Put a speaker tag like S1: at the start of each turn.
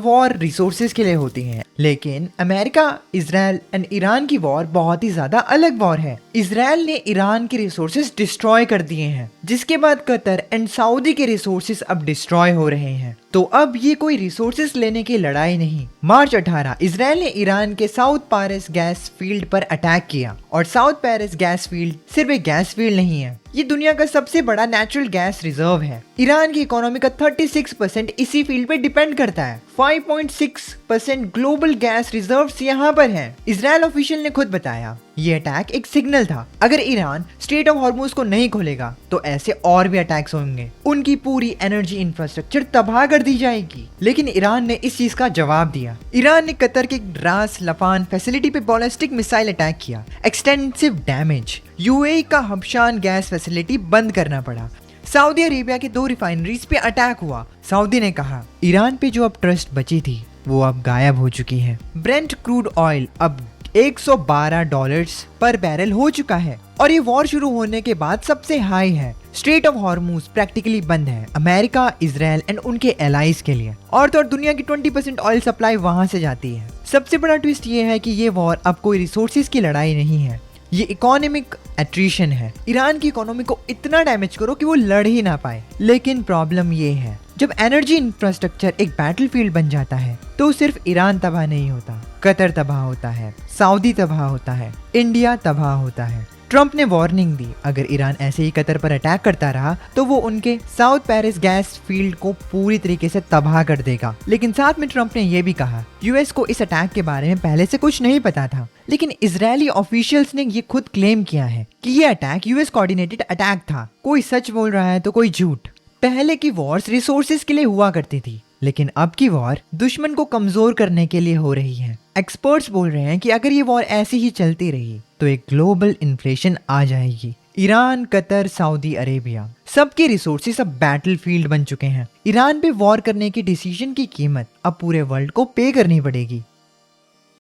S1: War resources के लिए होती है, लेकिन अमेरिका, इजराइल एंड ईरान की वॉर बहुत ही ज्यादा अलग वॉर है। इजराइल ने ईरान के रिसोर्सेज डिस्ट्रॉय कर दिए हैं, जिसके बाद कतर एंड सऊदी के रिसोर्सेज अब डिस्ट्रॉय हो रहे हैं। तो अब ये कोई रिसोर्सेज लेने की लड़ाई नहीं। मार्च 18 इजराइल ने ईरान के साउथ पारस गैस फील्ड पर अटैक किया, और साउथ पारस गैस फील्ड सिर्फ एक गैस फील्ड नहीं है, ये दुनिया का सबसे बड़ा नेचुरल गैस रिजर्व है। ईरान की इकोनॉमी का 36% इसी फील्ड पे डिपेंड करता है। 5.6% ग्लोबल गैस रिजर्व्स यहाँ पर हैं। इजराइल ऑफिशियल ने खुद बताया ये अटैक एक सिग्नल था। अगर ईरान स्ट्रेट ऑफ हॉर्मुज को नहीं खोलेगा तो ऐसे और भी अटैक्स होंगे, उनकी पूरी एनर्जी इंफ्रास्ट्रक्चर तबाह कर दी जाएगी। लेकिन ईरान ने इस चीज का जवाब दिया। ईरान ने कतर के रास लफान फैसिलिटी पे बैलिस्टिक मिसाइल अटैक किया, एक्सटेंसिव डैमेज। यूएई का हबशान गैस फैसिलिटी बंद करना पड़ा। सऊदी अरेबिया के 2 रिफाइनरीज पे अटैक हुआ। सऊदी ने कहा ईरान पे जो अब ट्रस्ट बची थी वो अब गायब हो चुकी है। ब्रेंट क्रूड ऑयल अब $112 पर बैरल हो चुका है, और ये वॉर शुरू होने के बाद सबसे हाई है। स्ट्रेट ऑफ हॉर्मुज प्रैक्टिकली बंद है अमेरिका, इजराइल एंड उनके एलाइज के लिए, और तो दुनिया की 20% ऑयल सप्लाई वहां से जाती है। सबसे बड़ा ट्विस्ट ये है कि ये वॉर अब कोई रिसोर्सेज की लड़ाई नहीं है, ये इकोनॉमिक एट्रिशन है। ईरान की इकोनॉमी को इतना डैमेज करो कि वो लड़ ही ना पाए। लेकिन प्रॉब्लम ये है, जब एनर्जी इंफ्रास्ट्रक्चर एक बैटलफील्ड बन जाता है तो सिर्फ ईरान तबाह नहीं होता, कतर तबाह होता है, सऊदी तबाह होता है, इंडिया तबाह होता है। ट्रंप ने वार्निंग दी, अगर ईरान ऐसे ही कतर पर अटैक करता रहा तो वो उनके साउथ पारस गैस फील्ड को पूरी तरीके से तबाह कर देगा। लेकिन साथ में ट्रंप ने ये भी कहा यूएस को इस अटैक के बारे में पहले से कुछ नहीं पता था। लेकिन इजरायली ऑफिशियल्स ने ये खुद क्लेम किया है कि ये अटैक यूएस कोऑर्डिनेटेड अटैक था। कोई सच बोल रहा है तो कोई झूठ। पहले की वॉर्स रिसोर्सेज के लिए हुआ करती थी, लेकिन अब की वॉर दुश्मन को कमजोर करने के लिए हो रही है। एक्सपर्ट्स बोल रहे हैं कि अगर ये वॉर ऐसी ही चलती रही तो एक ग्लोबल इन्फ्लेशन आ जाएगी। ईरान, कतर, सऊदी अरेबिया सबके रिसोर्सेज अब बैटलफील्ड बन चुके हैं। ईरान पे वॉर करने के डिसीजन की कीमत अब पूरे वर्ल्ड को पे करनी पड़ेगी।